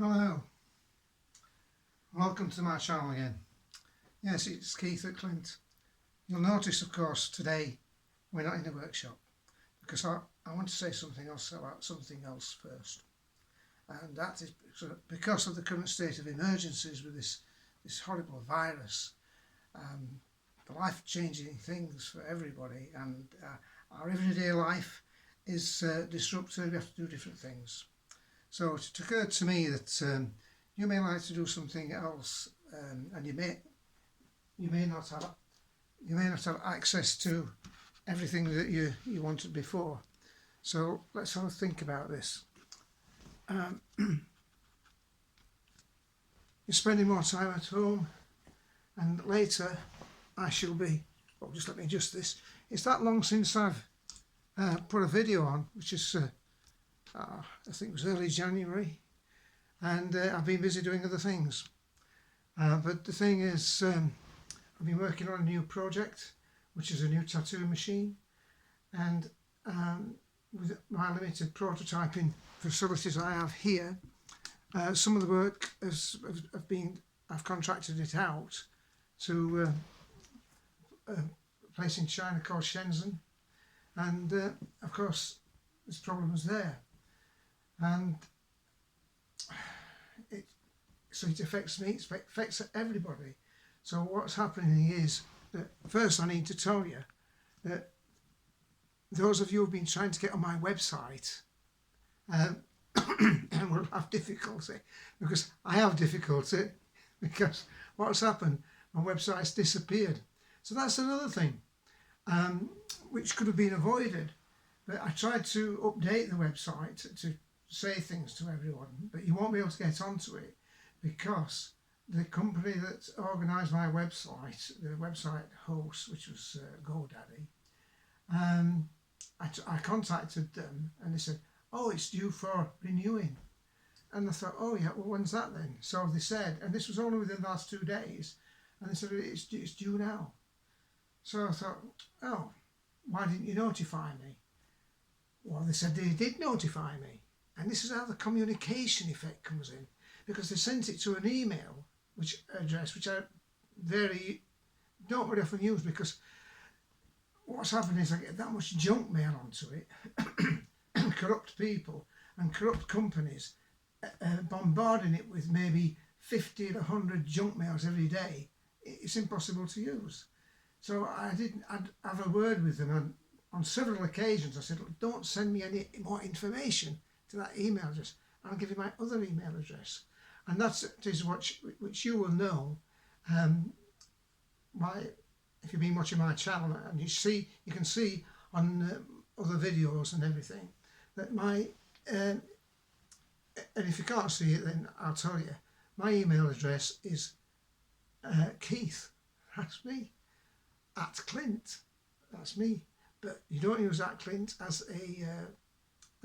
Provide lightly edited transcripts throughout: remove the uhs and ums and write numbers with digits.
Hello, welcome to my channel again. Yes, it's Keith at Clint. You'll notice, of course, today we're not in the workshop because I want to say something else about something else first, and that is because of the current state of emergencies with this horrible virus, the life-changing things for everybody, and our everyday life is disrupted. We have to do different things. So it occurred to me that you may like to do something else, and you may not have access to everything that you wanted before. So let's have a think about this. You're spending more time at home, and later I shall be. Oh, just let me adjust this. It's that long since I've put a video on, which is I think it was early January, and I've been busy doing other things. But the thing is, I've been working on a new project, which is a new tattoo machine, and with my limited prototyping facilities I have here, some of the work I've contracted it out to a place in China called Shenzhen, and of course there's problems there. And it affects me, it affects everybody. So what's happening is that first I need to tell you that those of you who've been trying to get on my website and will have difficulty, because I have difficulty, because what's happened, my website's disappeared. So that's another thing which could have been avoided. But I tried to update the website to say things to everyone, but you won't be able to get onto it because the company that organised my website, the website host, which was GoDaddy, I contacted them and they said, oh, it's due for renewing. And I thought, oh yeah, well, when's that then? So they said, and this was only within the last 2 days, and they said, it's due now. So I thought, oh, why didn't you notify me? Well, they said they did notify me. And this is how the communication effect comes in, because they sent it to an email address which I don't very often use, because what's happened is I get that much junk mail onto it, and corrupt people and corrupt companies bombarding it with maybe 50 to 100 junk mails every day. It's impossible to use. So I'd have a word with them, and on several occasions I said, look, don't send me any more information to that email address. I'll give you my other email address. And that is which you will know. If you've been watching my channel, and you can see on other videos and everything that my and if you can't see it, then I'll tell you. My email address is Keith. That's me. At Clint. That's me. But you don't use that Clint as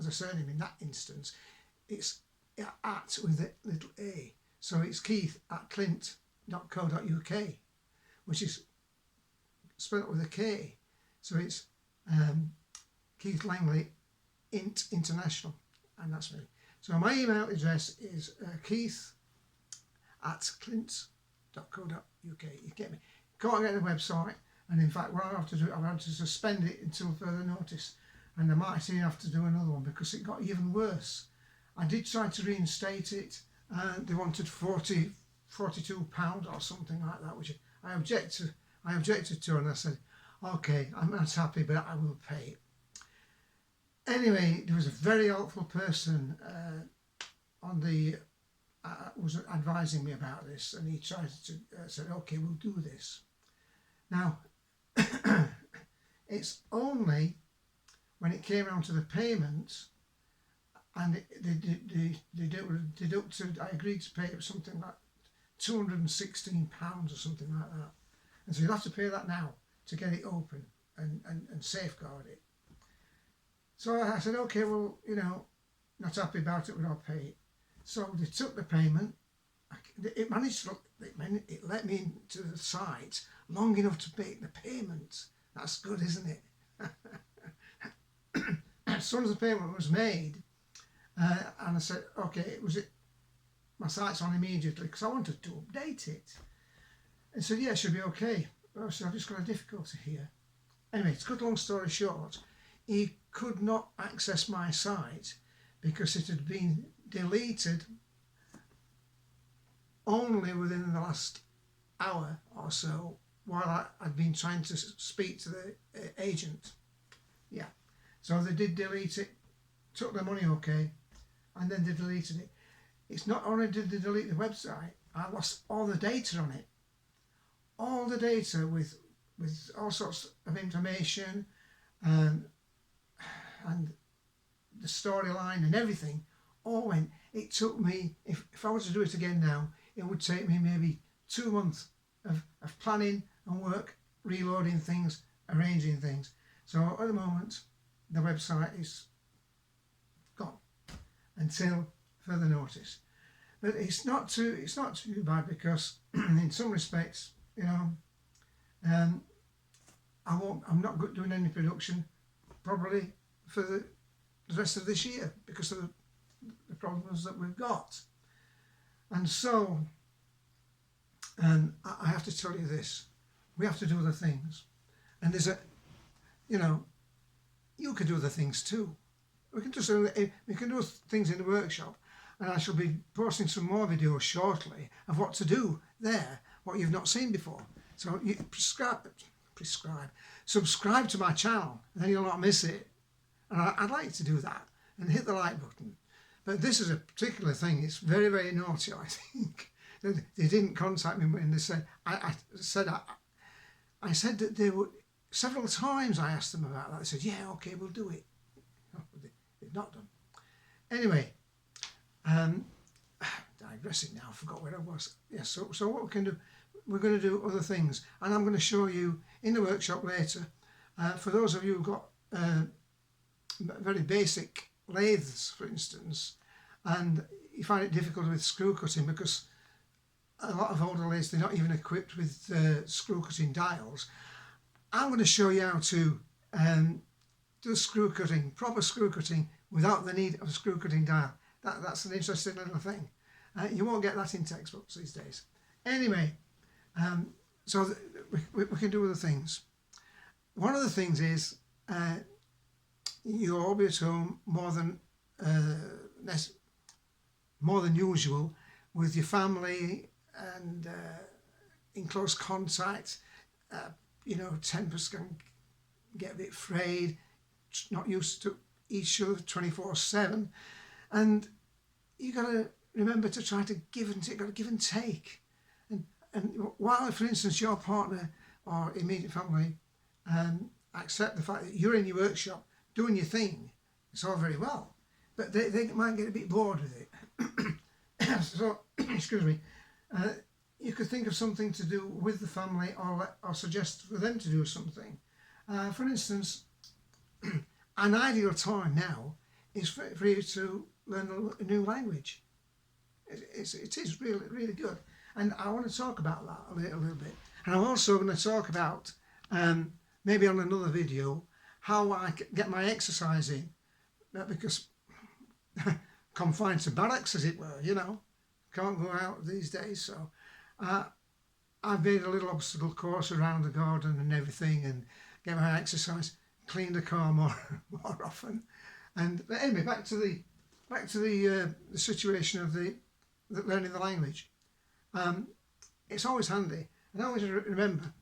a surname in that instance. It's at with a little a. So it's Keith at clint.co.uk, which is spelled with a K. So it's Keith Langley International, and that's me. So my email address is Keith at clint.co.uk. You get me? Can't get the website. And in fact, what I have to do, I have to suspend it until further notice, and I might even have to do another one because it got even worse. I did try to reinstate it, and they wanted £42 or something like that, which I objected to, and I said, okay, I'm not happy, but I will pay it. Anyway, there was a very helpful person was advising me about this, and he tried to said, okay, we'll do this. Now, it's only when it came around to the payment, and they deducted, I agreed to pay something like £216 or something like that. And so you'll have to pay that now to get it open and safeguard it. So I said, okay, well, not happy about it, but I'll pay it. So they took the payment. It let me into the site long enough to make the payment. That's good, isn't it? As soon as the payment was made, and I said, okay, my site's on immediately because I wanted to update it. And said, yeah, it should be okay. I said, I've just got a difficulty here. Anyway, to cut a long story short, he could not access my site because it had been deleted only within the last hour or so while I'd been trying to speak to the agent. Yeah, so they did delete it, took their money okay, and then they deleted it. It's not only did they delete the website, I lost all the data on it. All the data with all sorts of information and the storyline and everything all went. It took me, if I was to do it again now, it would take me maybe 2 months of planning and work, reloading things, arranging things. So at the moment, the website is gone until further notice. But it's not too bad because in some respects, you know, I'm not doing any production probably for the rest of this year because of the problems that we've got. And so, I have to tell you this, we have to do other things. And there's you know, you can do other things too. We can do things in the workshop, and I shall be posting some more videos shortly of what to do there, what you've not seen before. So you subscribe to my channel, and then you'll not miss it. And I'd like to do that, and hit the like button. But this is a particular thing, it's very, very naughty, I think. They didn't contact me when they said, I said that they would, several times I asked them about that. They said, yeah, okay, we'll do it. No, they've not done. Anyway, digressing now, I forgot where I was. Yes, so what we can do, we're going to do other things. And I'm going to show you in the workshop later, for those of you who've got very basic lathes, for instance, and you find it difficult with screw cutting because a lot of older lathes, they're not even equipped with screw cutting dials. I'm going to show you how to do screw cutting, proper screw cutting, without the need of a screw cutting dial. That's an interesting little thing. You won't get that in textbooks these days. Anyway, so we can do other things. One of the things is you'll all be at home more than usual with your family and in close contact. You know, tempers can get a bit frayed, not used to each other 24/7, and you got to remember to try to give and take. And while, for instance, your partner or immediate family accept the fact that you're in your workshop doing your thing, it's all very well, but they might get a bit bored with it. So, excuse me, you could think of something to do with the family or suggest for them to do something. For instance, an ideal time now is for you to learn a new language. It is really, really good. And I want to talk about that a little bit. And I'm also going to talk about, maybe on another video, how I get my exercise in. Because confined to barracks, as it were, you know. Can't go out these days. So I've made a little obstacle course around the garden and everything and get my exercise, clean the car more often. And anyway, back to the situation of the learning the language. It's always handy, and I always remember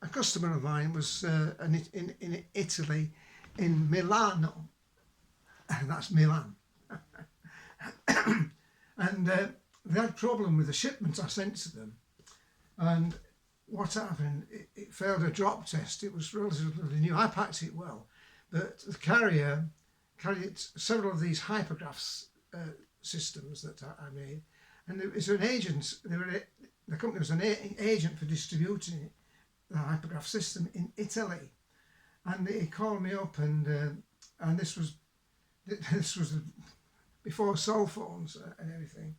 a customer of mine was in Italy, in Milano, and that's Milan, and they had a problem with the shipment I sent to them, and what happened, it failed a drop test. It was relatively new. I packed it well, but the carrier carried several of these hypergraphs systems that I made, and it was an agent. The company was an agent for distributing the hypergraph system in Italy, and he called me up, and this was before cell phones and everything,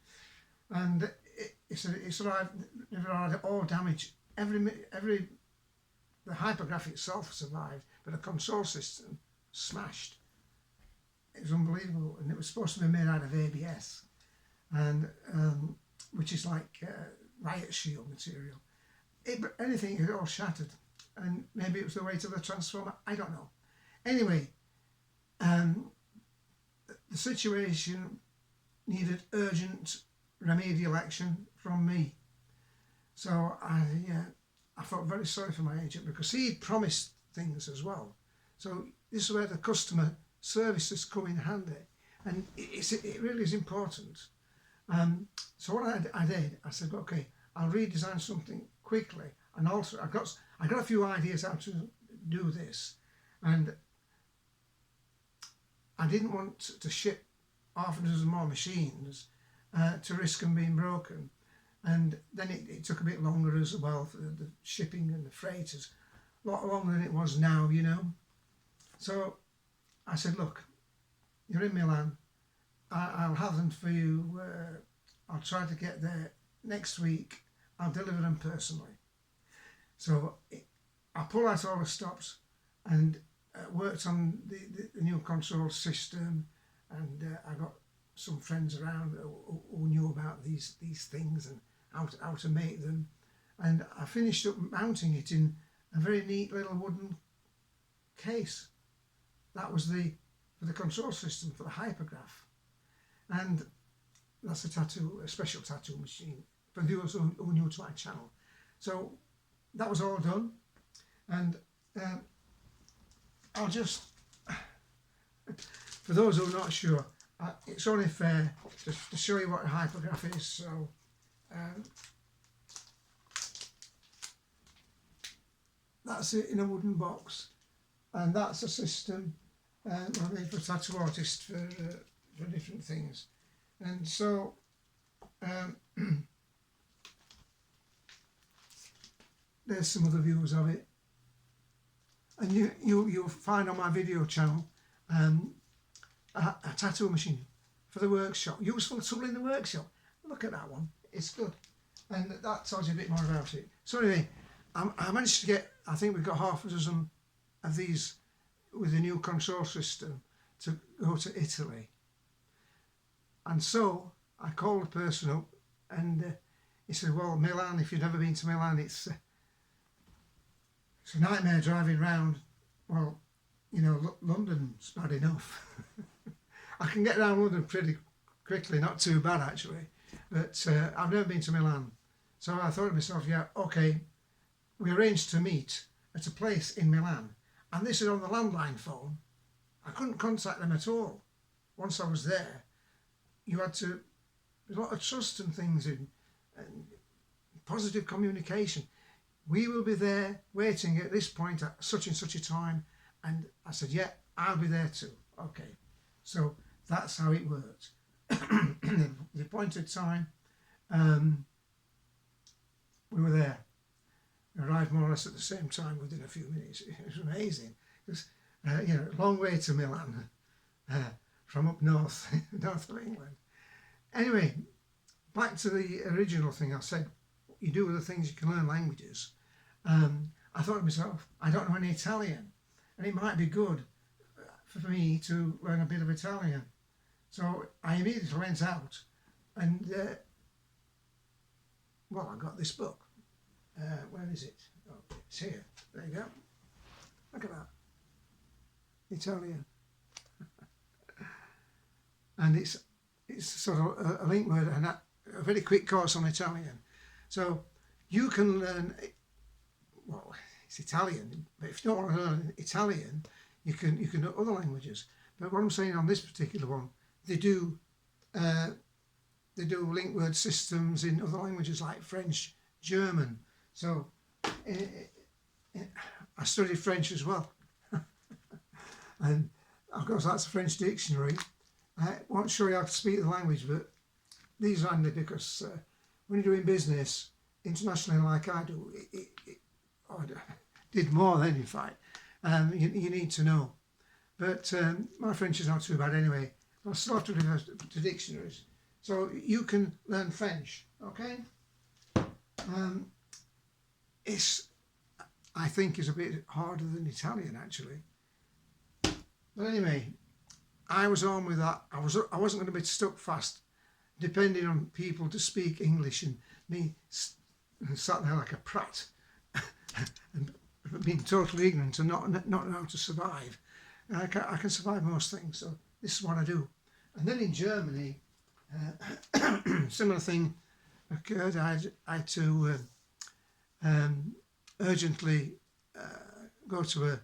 and it's arrived. It arrived all damaged. The hypergraph itself survived, but the control system smashed. It was unbelievable, and it was supposed to be made out of ABS, and which is like riot shield material. Anything, it all shattered, and maybe it was the weight of the transformer, I don't know. Anyway, the situation needed urgent remedial action from me. So I felt very sorry for my agent, because he'd promised things as well. So this is where the customer services come in handy, and it really is important. So what I did, I said, okay, I'll redesign something quickly, and also I got a few ideas how to do this, and I didn't want to ship half a dozen more machines to risk them being broken. And then it took a bit longer as well for the shipping and the freight, is a lot longer than it was now, you know. So I said, look, you're in Milan, I'll have them for you, I'll try to get there next week, I'll deliver them personally. So I pulled out all the stops and worked on the new control system, and I got some friends around who knew about these things and how to make them, and I finished up mounting it in a very neat little wooden case. That was for the control system for the hypergraph, and that's a special tattoo machine for those who are new to my channel. So that was all done, and I'll just, for those who are not sure, it's only fair to show you what a hypergraph is. So that's it in a wooden box, and that's a system made for tattoo artists for different things. And so there's some other views of it, and you'll find on my video channel a tattoo machine for the workshop, useful tool in the workshop. Look at that one, it's good, and that tells you a bit more about it. So anyway, I managed to get, I think we've got half a dozen of these with the new control system to go to Italy. And so I called the person up, and he said, well, Milan, if you've never been to Milan, it's a nightmare driving round. Well, you know, London's bad enough. I can get around London pretty quickly, not too bad actually, but I've never been to Milan. So I thought to myself, yeah, okay, we arranged to meet at a place in Milan, and this is on the landline phone. I couldn't contact them at all. Once I was there, you had to, there's a lot of trust and things in, and positive communication. We will be there waiting at this point at such and such a time. And I said, yeah, I'll be there too. Okay, so that's how it worked. The appointed time, we were there. We arrived more or less at the same time within a few minutes. It was amazing. It was, you know, a long way to Milan from up north, north of England. Anyway, back to the original thing I said, you do other things, you can learn languages. I thought to myself, I don't know any Italian, and it might be good for me to learn a bit of Italian. So I immediately went out and, well, I got this book. Where is it? Oh, it's here. There you go. Look at that. Italian. And it's sort of a link word and a very quick course on Italian. So you can learn, well, it's Italian, but if you don't want to learn Italian, you can do other languages. But what I'm saying on this particular one, they do link word systems in other languages like French, German. So I studied French as well. And of course that's a French dictionary. I won't show you how to speak the language, but these are handy because when you're doing business internationally like I do, I did more than in fact, you need to know. But my French is not too bad anyway. I still have to refer to dictionaries. So you can learn French, okay? I think is a bit harder than Italian actually. But anyway, I was on with that. I wasn't going to be stuck fast depending on people to speak English, and me sat there like a prat and being totally ignorant and not know how to survive. I can survive most things, so this is what I do. And then in Germany, similar thing occurred. I had to urgently go to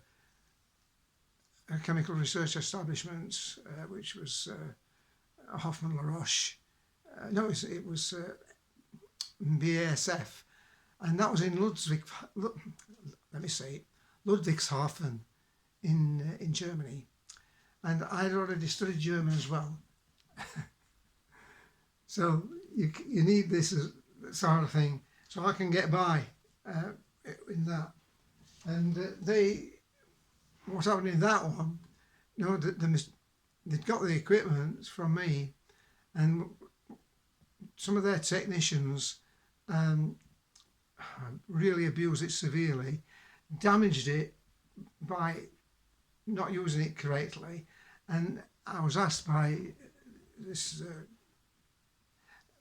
a chemical research establishment, which was Hoffmann La Roche. No, it was BASF, and that was in Ludwigshafen in Germany. And I'd already studied German as well. So you need this sort of thing, so I can get by in that. And what happened in that one, you know, they'd got the equipment from me, and some of their technicians really abused it severely, damaged it by not using it correctly. And I was asked by this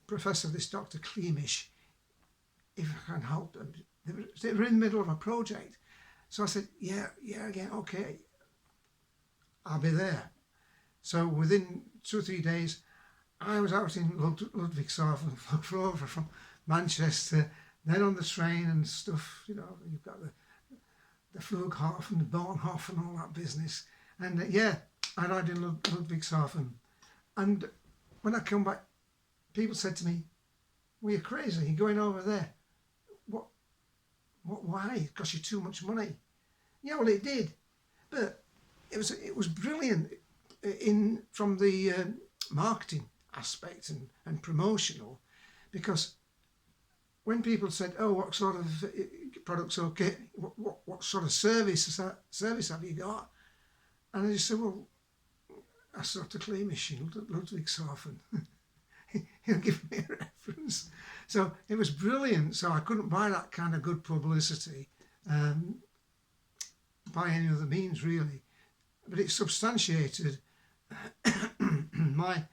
professor, this Dr. Klemisch, if I can help them. They were in the middle of a project. So I said, yeah, again, okay, I'll be there. So within 2 or 3 days, I was out in Ludwigshafen, flew over from Manchester, then on the train and stuff, you know, you've got the Flughafen, the Bahnhof and all that business. And I died in Ludwigshafen. And when I come back, people said to me, well, you're crazy, you're going over there. Why? It cost you too much money. Yeah, well, it did. But it was brilliant from the marketing aspect and promotional, because when people said, oh, what sort of products okay, what sort of service have you got? And I just said, well, I saw Dr. Klemisch in Ludwigshafen. He'll give me a reference. So it was brilliant. So I couldn't buy that kind of good publicity by any other means, really. But it substantiated my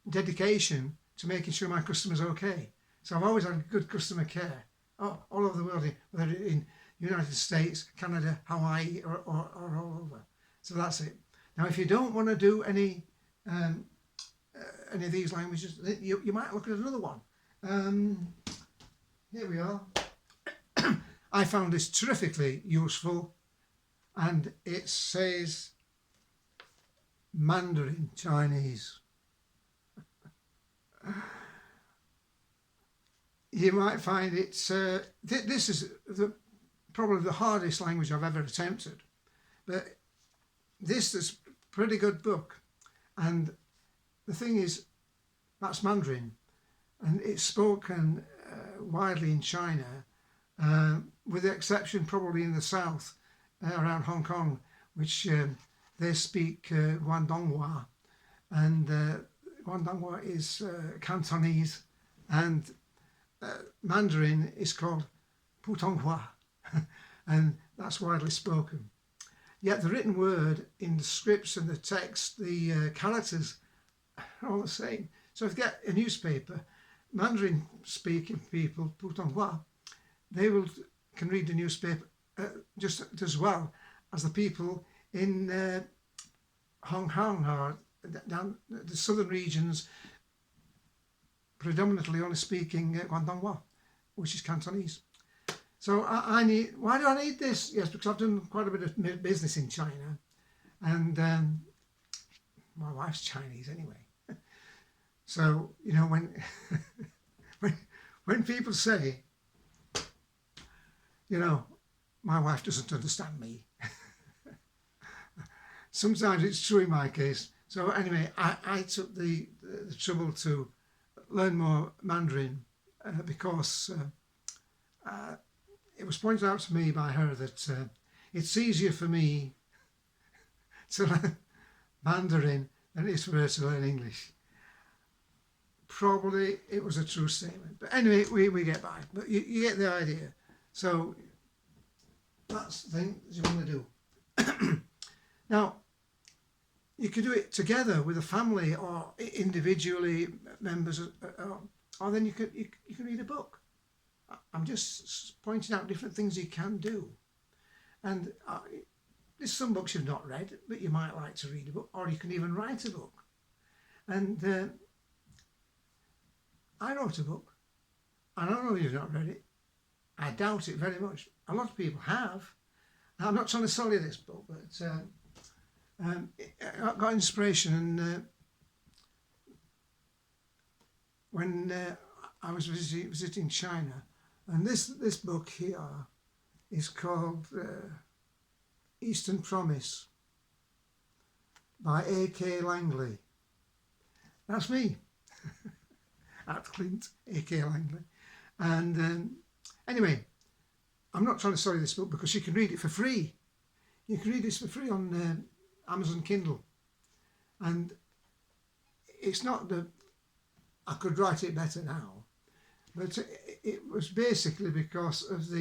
dedication to making sure my customers are okay. So I've always had good customer care all over the world, whether in the United States, Canada, Hawaii, or all over. So that's it. Now, if you don't want to do any of these languages, you might look at another one. Here we are. I found this terrifically useful, and it says Mandarin Chinese. You might find it's this is probably the hardest language I've ever attempted, but this is a pretty good book. And the thing is, that's Mandarin, and it's spoken widely in China, with the exception probably in the south, around Hong Kong, which they speak Guangdonghua, and Guangdonghua is Cantonese, and Mandarin is called Putonghua, and that's widely spoken. Yet the written word in the scripts and the text, the characters are all the same. So if you get a newspaper, Mandarin speaking people, Putonghua, they can read the newspaper just as well as the people in Hong Kong or down the southern regions, predominantly only speaking Guangdonghua, which is Cantonese. So why do I need this? Yes, because I've done quite a bit of business in China, and my wife's Chinese anyway. So, you know, when people say, you know, my wife doesn't understand me, sometimes it's true in my case. So anyway, I took the trouble to learn more Mandarin because it was pointed out to me by her that it's easier for me to learn Mandarin than it is for her to learn English. Probably it was a true statement. But anyway, we get by. But you get the idea. So that's the thing you want to do. Now, You can do it together with a family or individually, members, or then you can read a book. I'm just pointing out different things you can do. And there's some books you've not read, but you might like to read a book, or you can even write a book. And I wrote a book. I don't know if you've not read it. I doubt it very much. A lot of people have. I'm not trying to sell you this book, but I got inspiration and when I was visiting China, and this book here is called Eastern Promise by A.K. Langley. That's me, at Clint, A.K. Langley. And anyway, I'm not trying to sell you this book because you can read it for free. You can read this for free on Amazon Kindle. And it's not that I could write it better now, but it was basically because of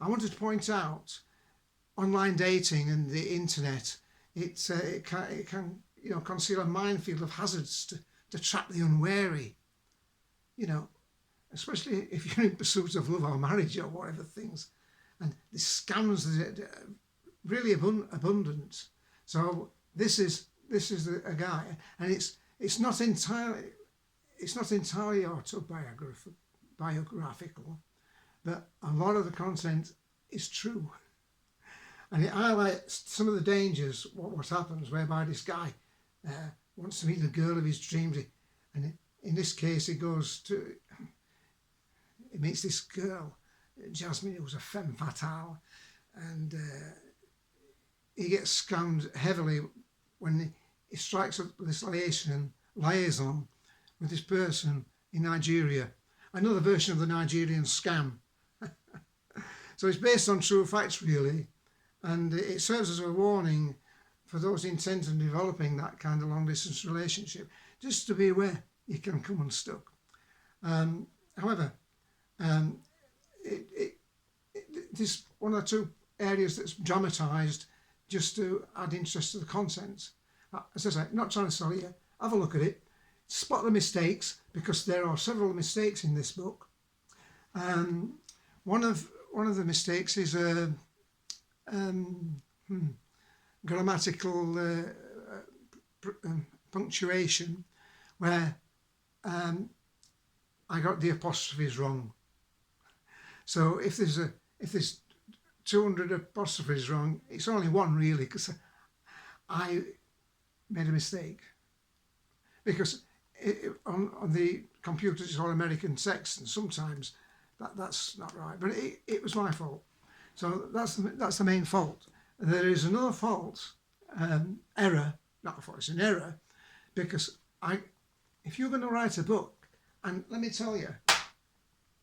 I wanted to point out online dating and the internet. It can conceal a minefield of hazards to trap the unwary. Especially if you're in pursuit of love or marriage or whatever things. And the scams are really abundant. So this is a guy, and it's not entirely autobiographical, but a lot of the content is true. And it highlights some of the dangers, what happens, whereby this guy wants to meet the girl of his dreams. And in this case, he meets this girl, Jasmine, who's a femme fatale, and he gets scammed heavily when he strikes up this liaison with this person in Nigeria, another version of the Nigerian scam. So it's based on true facts, really, and it serves as a warning for those intent on developing that kind of long-distance relationship, just to be aware you can come unstuck. However, this one or two areas that's dramatised just to add interest to the content. As I say, not trying to sell you, have a look at it, spot the mistakes, because there are several mistakes in this book. One of the mistakes is grammatical punctuation, where I got the apostrophes wrong. So if there's 200 apostrophes wrong, it's only one really, because I made a mistake. Because on the computer it's all American text, and sometimes that's not right. But it was my fault. So that's the main fault. There is another fault, error, not a fault, it's an error, because if you're going to write a book, and let me tell you,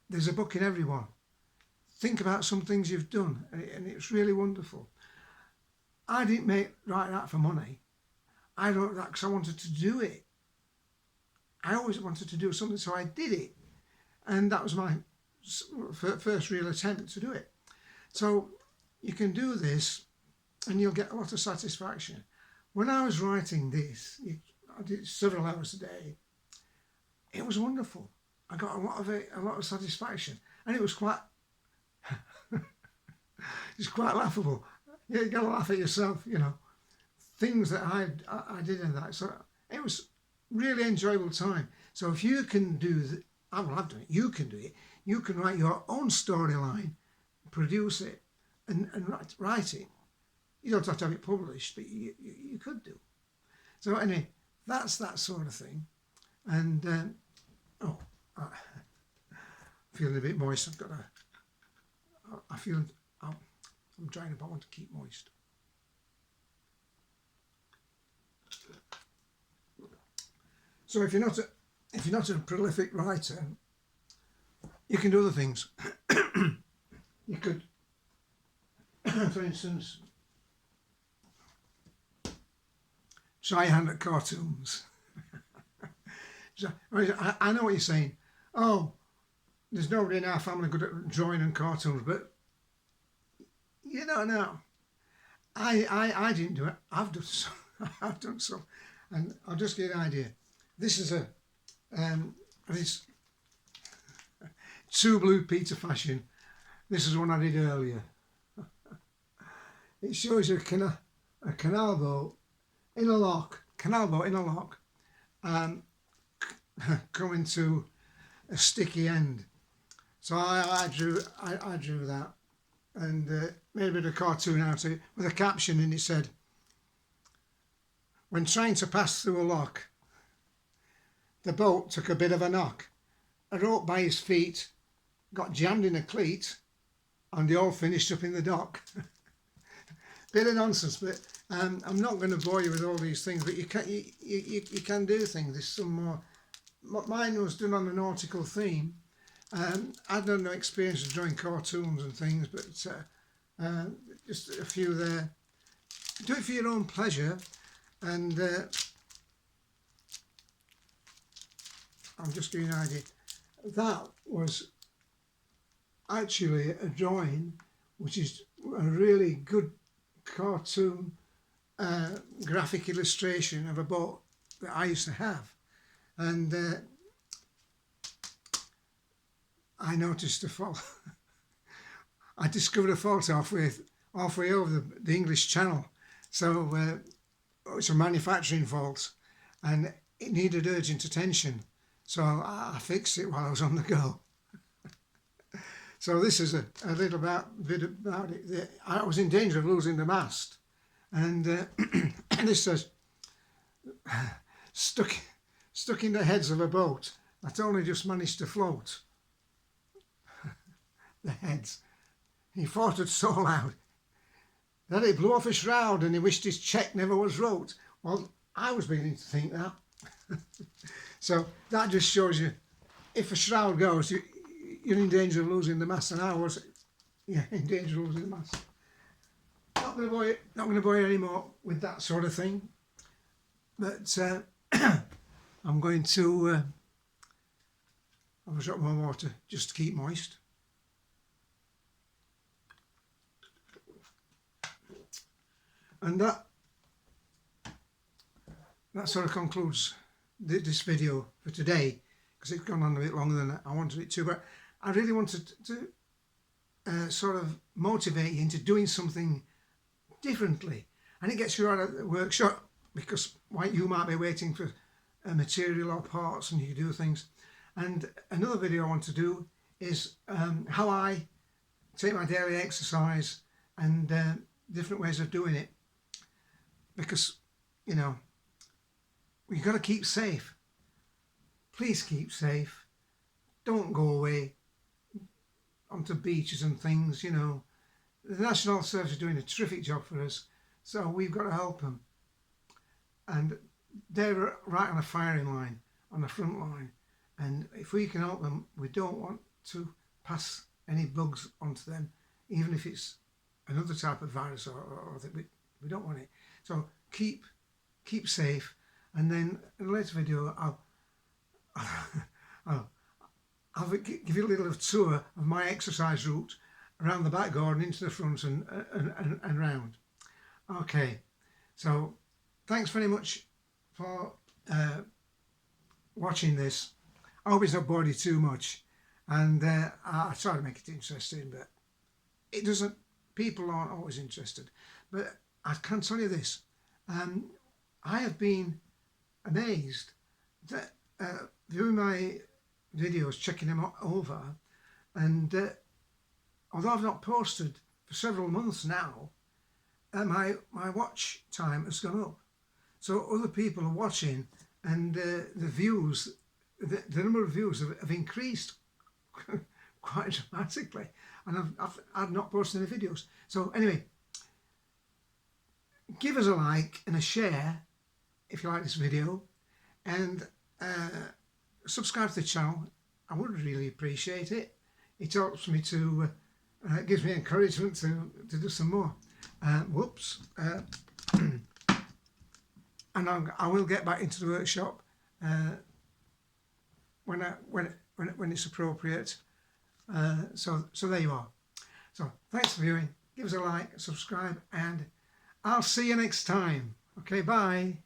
there's a book in everyone. Think about some things you've done, and it's really wonderful. I didn't write that for money. I wrote that because I wanted to do it. I always wanted to do something, so I did it. And that was my first real attempt to do it. So you can do this, and you'll get a lot of satisfaction. When I was writing this, I did several hours a day. It was wonderful. I got a lot of satisfaction, and it was quite it's quite laughable. You got to laugh at yourself, things that I did in that. So it was really enjoyable time. So if you can do I've done it. You can do it. You can write your own storyline, produce it, and write it. You don't have to have it published, but you could do. So anyway, that's that sort of thing. And I'm feeling a bit moist. I'm drying up. I want to keep moist. So if you're not a prolific writer, you can do other things. You could, for instance, try your hand at cartoons. So, I know what you're saying. Oh, there's nobody in our family good at drawing and cartoons, but you don't know. I didn't do it. I've done I've done some, and I'll just give you an idea. This is this Two Blue Peter fashion. This is one I did earlier. It shows you a canal boat in a lock, and coming to a sticky end. So I drew that, and made a bit of cartoon out of it with a caption, and it said, "When trying to pass through a lock, the boat took a bit of a knock. A rope by his feet got jammed in a cleat, and they all finished up in the dock." Bit of nonsense, but I'm not going to bore you with all these things. But you can do things. There's some more. Mine was done on a nautical theme. I've done no experience of drawing cartoons and things, but just a few there. Do it for your own pleasure, and I'll just give you an idea. That was actually a drawing, which is a really good cartoon graphic illustration of a boat that I used to have, and I noticed a fault. I discovered a fault halfway over the English Channel, so it's a manufacturing fault, and it needed urgent attention. So I fixed it while I was on the go. So this is a little bit about it. I was in danger of losing the mast, and this says, stuck in the heads of a boat that only just managed to float. The heads. He fought it so loud that it blew off a shroud, and he wished his cheque never was wrote. Well, I was beginning to think that. So that just shows you, if a shroud goes, you're in danger of losing the mast, and I was in danger of losing the mast. Not going to bore you anymore with that sort of thing, but I'm going to have a drop more water just to keep moist. And that sort of concludes this video for today, because it's gone on a bit longer than I wanted it to, but I really wanted to sort of motivate you into doing something differently, and it gets you out of the workshop, because you might be waiting for material or parts, and you do things. And another video I want to do is how I take my daily exercise, and different ways of doing it, because you've got to keep safe. Please keep safe. Don't go away onto beaches and things. The National Health Service is doing a terrific job for us, so we've got to help them. And they're right on a firing line, on the front line. And if we can help them, we don't want to pass any bugs onto them, even if it's another type of virus or that we don't want it. So keep safe. And then in a later video, I'll give you a little tour of my exercise route around the back garden, into the front and round. Okay, so thanks very much for watching this. I hope it's not bored you too much, and I try to make it interesting, but it doesn't. People aren't always interested. But I can tell you this: I have been amazed that viewing my videos, checking them over, and although I've not posted for several months now, my watch time has gone up. So other people are watching, and the views, the number of views have increased quite dramatically, and I've not posted any videos. So anyway, give us a like and a share if you like this video, and subscribe to the channel. I would really appreciate it. It helps me to, gives me encouragement to do some more. And I will get back into the workshop when it's appropriate. So there you are. So thanks for viewing. Give us a like, subscribe, and I'll see you next time. Okay, bye.